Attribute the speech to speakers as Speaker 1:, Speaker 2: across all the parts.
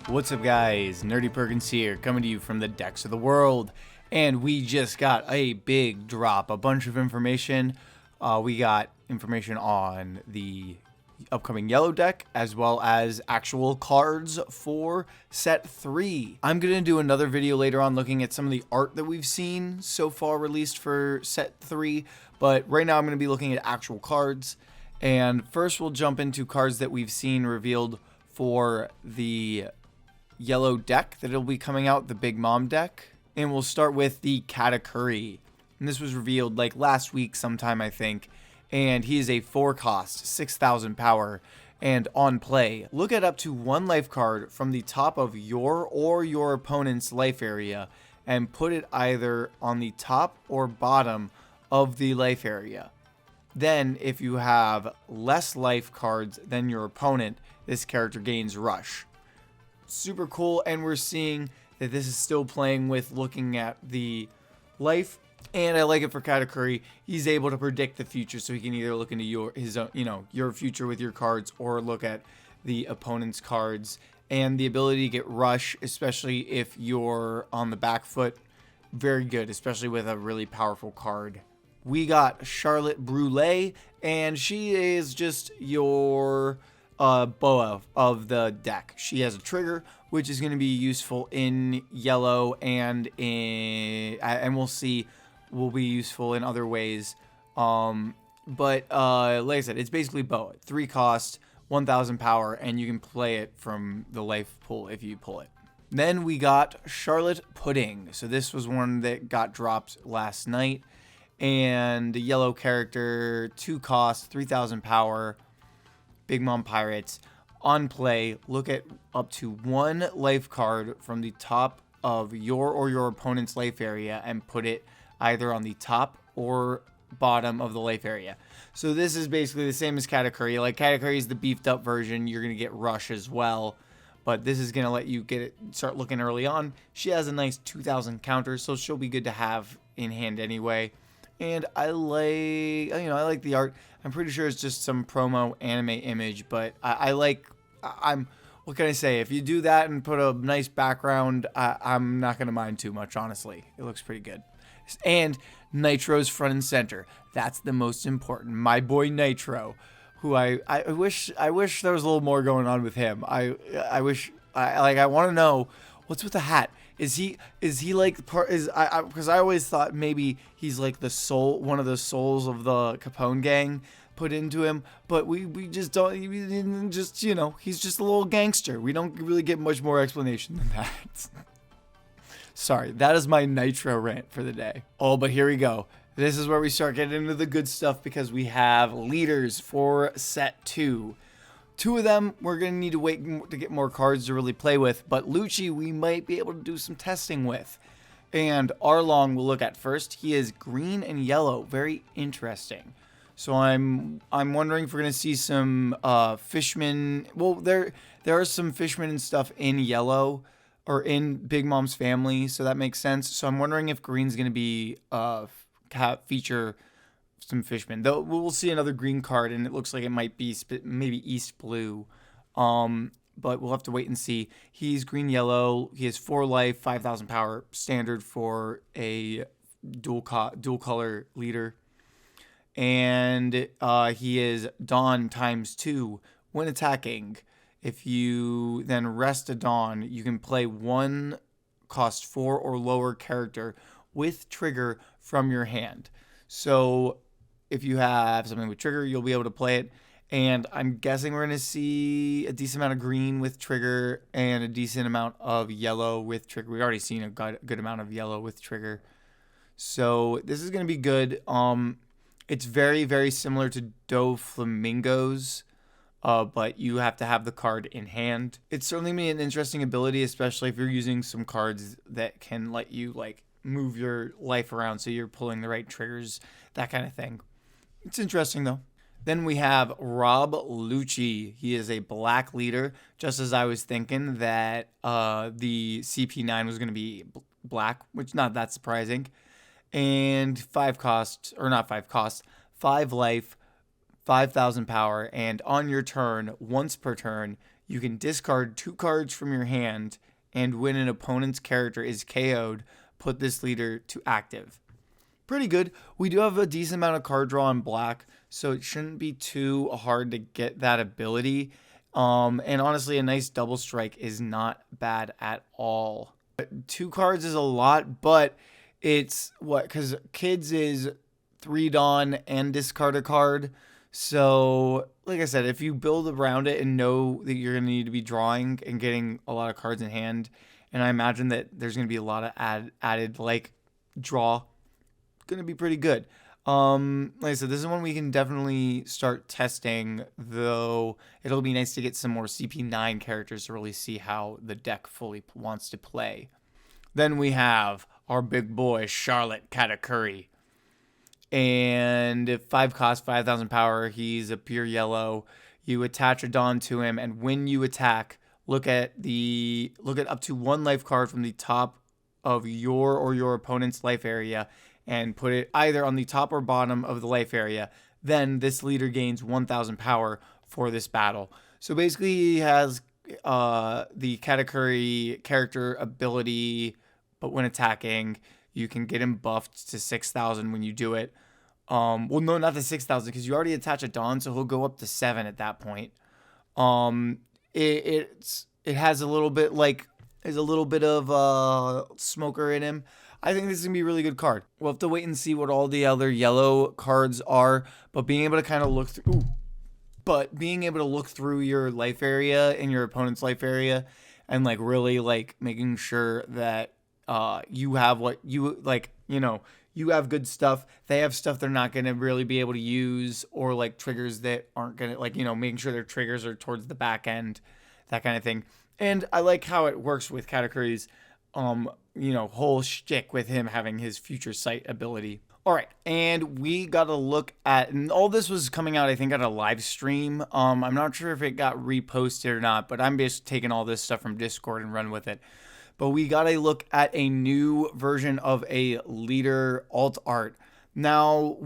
Speaker 1: What's up guys, Nerdy Perkins here, coming to you from the decks of the world, and we just got a big drop, a bunch of information. We got information on the upcoming yellow deck, as well as actual cards for set 3. I'm going to do another video later on looking at some of the art that we've seen so far released for set 3, but right now I'm going to be looking at actual cards. And first we'll jump into cards that we've seen revealed for the yellow deck that'll be coming out, the Big Mom deck. And we'll start with the Katakuri. And this was revealed like last week sometime, I think. And he is a 4-cost, 6,000 power, and on play, look at up to 1 life card from the top of your or your opponent's life area and put it either on the top or bottom of the life area. Then, if you have less life cards than your opponent, this character gains Rush. Super cool, and we're seeing that this is still playing with looking at the life, and I like it for Katakuri. He's able to predict the future, so he can either look into your future with your cards, or look at the opponent's cards. And the ability to get Rush, especially if you're on the back foot, very good, especially with a really powerful card. We got Charlotte Brulee, and she is just your boa of the deck. She has a trigger, which is going to be useful in yellow, and we'll see, will be useful in other ways. But like I said, it's basically boa. 3 cost, 1,000 power, and you can play it from the life pool if you pull it. Then we got Charlotte Pudding. So this was one that got dropped last night. And the yellow character, 2 cost, 3,000 power, Big Mom Pirates. On play, look at up to 1 life card from the top of your or your opponent's life area and put it either on the top or bottom of the life area. So this is basically the same as Katakuri. Like, Katakuri is the beefed up version. You're going to get Rush as well. But this is going to let you start looking early on. She has a nice 2,000 counter, so she'll be good to have in hand anyway. And I like the art. I'm pretty sure it's just some promo anime image, but what can I say? If you do that and put a nice background, I'm not going to mind too much, honestly. It looks pretty good. And Nitro's front and center. That's the most important. My boy Nitro, who I wish there was a little more going on with him. I want to know what's with the hat. Is he like part? Because I always thought maybe he's like the soul, one of the souls of the Capone gang put into him, but we just don't. We didn't just, he's just a little gangster. We don't really get much more explanation than that. Sorry, that is my Nitro rant for the day. Oh, but here we go. This is where we start getting into the good stuff, because we have leaders for set 2. 2 of them, we're going to need to wait to get more cards to really play with, but Lucci, we might be able to do some testing with. And Arlong we'll look at first. He is green and yellow, very interesting. So I'm wondering if we're going to see some fishmen. Well, there are some fishmen and stuff in yellow, or in Big Mom's family, so that makes sense. So I'm wondering if green's going to be feature some fishmen, though we'll see another green card, and it looks like it might be maybe East Blue, but we'll have to wait and see. He's green yellow. He has 4 life, 5,000 power, standard for a dual color leader, and he is Dawn ×2 when attacking. If you then rest a Dawn, you can play 1 cost 4 or lower character with trigger from your hand. So if you have something with trigger, you'll be able to play it. And I'm guessing we're going to see a decent amount of green with trigger and a decent amount of yellow with trigger. We've already seen a good amount of yellow with trigger. So this is going to be good. It's very, very similar to Doflamingo's, but you have to have the card in hand. It's certainly going to be an interesting ability, especially if you're using some cards that can let you move your life around, so you're pulling the right triggers, that kind of thing. It's interesting, though. Then we have Rob Lucci. He is a black leader, just as I was thinking that the CP9 was going to be black, which not that surprising. And 5 life, 5,000 power, and on your turn, once per turn, You can discard 2 cards from your hand, and when an opponent's character is KO'd, put this leader to active. Pretty good. We do have a decent amount of card draw in black, so it shouldn't be too hard to get that ability. And honestly, a nice double strike is not bad at all. 2 cards is a lot, but it's what, because kids is 3 Dawn and discard a card. So, like I said, if you build around it and know that you're going to need to be drawing and getting a lot of cards in hand, and I imagine that there's going to be a lot of added like draw, going to be pretty good. Like I said, this is one we can definitely start testing, though it'll be nice to get some more CP9 characters to really see how the deck fully wants to play. Then we have our big boy, Charlotte Katakuri. And 5 cost, 5,000 power. He's a pure yellow. You attach a Dawn to him, and when you attack, look at up to 1 life card from the top of your or your opponent's life area and put it either on the top or bottom of the life area. Then this leader gains 1,000 power for this battle. So basically, he has the Katakuri character ability, but when attacking, you can get him buffed to 6,000 when you do it. Well, no, not to 6,000, because you already attach a Dawn, so he'll go up to 7 at that point. It has a little bit of smoker in him. I think this is gonna be a really good card. We'll have to wait and see what all the other yellow cards are, but being able to kind of look through, your life area and your opponent's life area, and like really like making sure that you have what you like, you have good stuff. They have stuff they're not going to really be able to use, or like triggers that aren't going to, making sure their triggers are towards the back end, that kind of thing. And I like how it works with Katakuri's, whole shtick with him having his future sight ability. All right, and we got to look at, and all this was coming out, I think, at a live stream. I'm not sure if it got reposted or not, but I'm just taking all this stuff from Discord and run with it. But we got to look at a new version of a leader alt art. Now,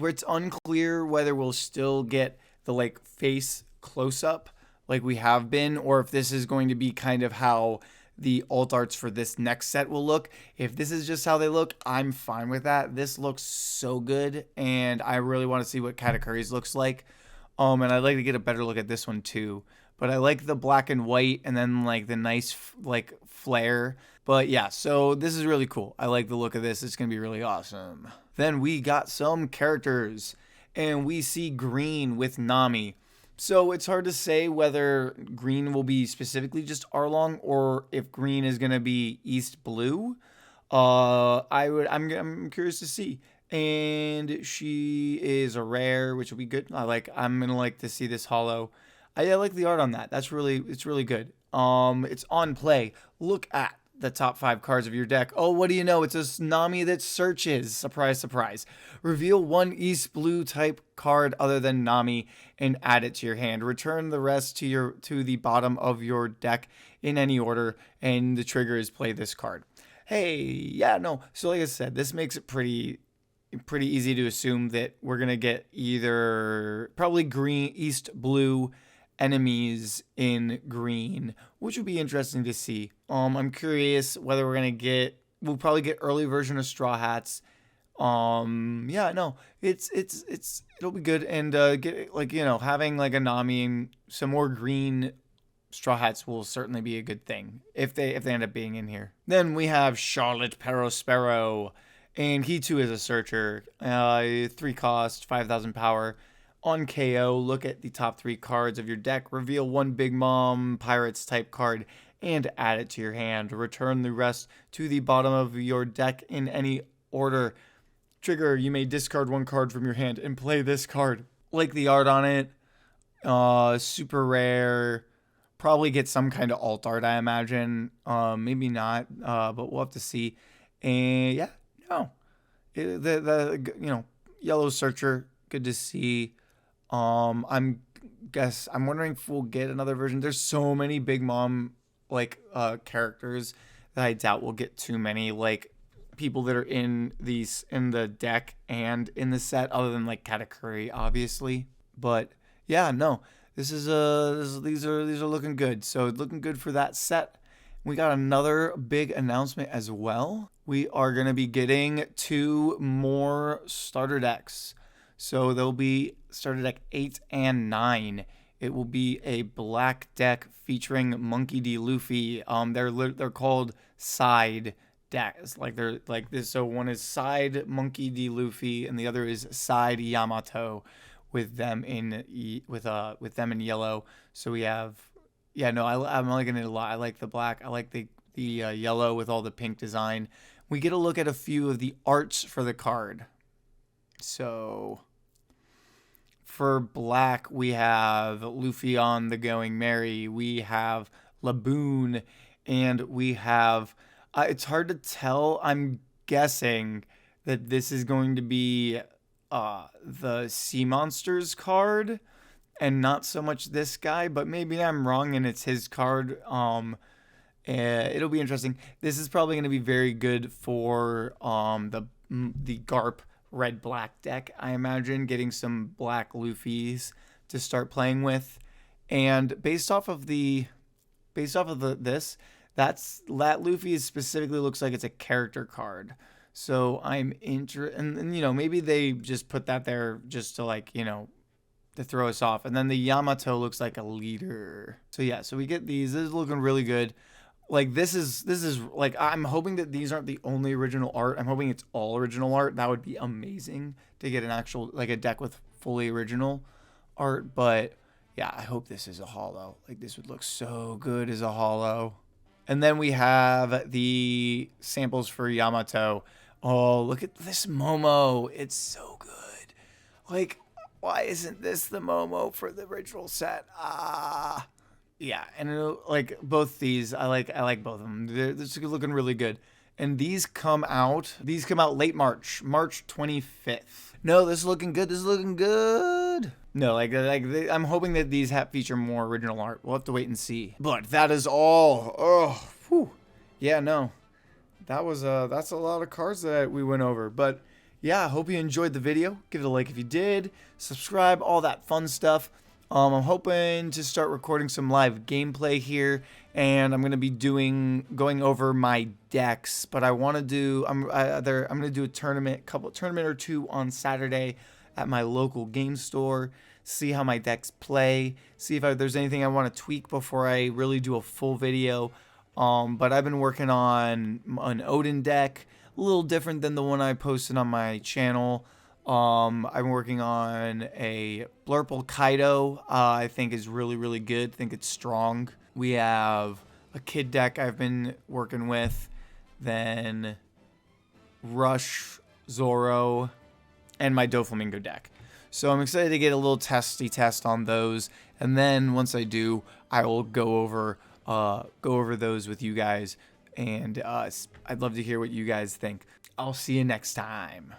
Speaker 1: it's unclear whether we'll still get the like face close up like we have been, or if this is going to be kind of how the alt arts for this next set will look. If this is just how they look, I'm fine with that. This looks so good, and I really want to see what Katakuri's looks like. And I'd like to get a better look at this one too. But I like the black and white, and then like the nice like flare. But yeah, so this is really cool. I like the look of this. It's gonna be really awesome. Then we got some characters, and we see green with Nami. So it's hard to say whether green will be specifically just Arlong, or if green is gonna be East Blue. I'm curious to see. And she is a rare, which will be good. I'm gonna like to see this holo. I like the art on that. It's really good. It's on play. Look at the top 5 cards of your deck. Oh, what do you know? It's a Nami that searches. Surprise, surprise. Reveal 1 East Blue type card other than Nami and add it to your hand. Return the rest to the bottom of your deck in any order, and the trigger is play this card. Hey, yeah, no. So like I said, this makes it pretty easy to assume that we're gonna get either probably green, East Blue enemies in green, which would be interesting to see. I'm curious whether we'll probably get early version of Straw Hats. Yeah, no, it'll be good, and get having like a Nami and some more green Straw Hats will certainly be a good thing if they end up being in here. Then we have Charlotte Perospero, and he too is a searcher. 3 cost, 5,000 power. On KO, look at the top 3 cards of your deck, reveal 1 Big Mom Pirates type card, and add it to your hand. Return the rest to the bottom of your deck in any order. Trigger, you may discard 1 card from your hand and play this card. Like the art on it. Super rare. Probably get some kind of alt art, I imagine. Maybe not, but we'll have to see. And yeah, no. The yellow searcher, good to see. I'm wondering if we'll get another version. There's so many Big Mom characters that I doubt we'll get too many people that are in the deck and in the set, other than like Katakuri, obviously. But yeah, no, these are looking good. So looking good for that set. We got another big announcement as well. We are going to be getting 2 more starter decks. So there'll be starter deck 8 and 9. It will be a black deck featuring Monkey D. Luffy. They're called side decks. Like they're like this. So one is side Monkey D. Luffy, and the other is side Yamato, with them in yellow. So we have, yeah, no, I'm liking it a lot. I like the black. I like the yellow with all the pink design. We get a look at a few of the arts for the card. So for black, we have Luffy on the Going Merry. We have Laboon, and we have. It's hard to tell. I'm guessing that this is going to be the Sea Monsters card, and not so much this guy. But maybe I'm wrong, and it's his card. It'll be interesting. This is probably going to be very good for the Garp red black deck. I imagine getting some black Luffy's to start playing with, and based off of that Luffy specifically looks like it's a character card. So I'm interested, and you know, maybe they just put that there just to, like, you know, to throw us off. And then the Yamato looks like a leader. So yeah, so we get these. This is looking really good. Like this is like, I'm hoping that these aren't the only original art. I'm hoping it's all original art. That would be amazing to get an actual, like, a deck with fully original art. But yeah, I hope this is a holo. Like, this would look so good as a holo. And then we have the samples for Yamato. Oh, look at this Momo. It's so good. Like, why isn't this the Momo for the original set? Yeah, and like both these, I like both of them. They're looking really good. And these come out late March 25th. No, this is looking good. This is looking good. No, I'm hoping that these feature more original art. We'll have to wait and see. But that is all. Oh, whew. Yeah, no. That's a lot of cards that we went over. But yeah, I hope you enjoyed the video. Give it a like if you did. Subscribe, all that fun stuff. I'm hoping to start recording some live gameplay here, and I'm gonna be going over my decks. But I want to do I'm gonna do a tournament or two on Saturday at my local game store. See how my decks play. See if there's anything I want to tweak before I really do a full video. But I've been working on an Odin deck, a little different than the one I posted on my channel. I'm working on a Blurple Kaido. I think is really, really good. I think it's strong. We have a Kid deck I've been working with, then Rush, Zoro, and my Doflamingo deck. So I'm excited to get a little testy test on those, and then once I do, I will go over those with you guys, and I'd love to hear what you guys think. I'll see you next time.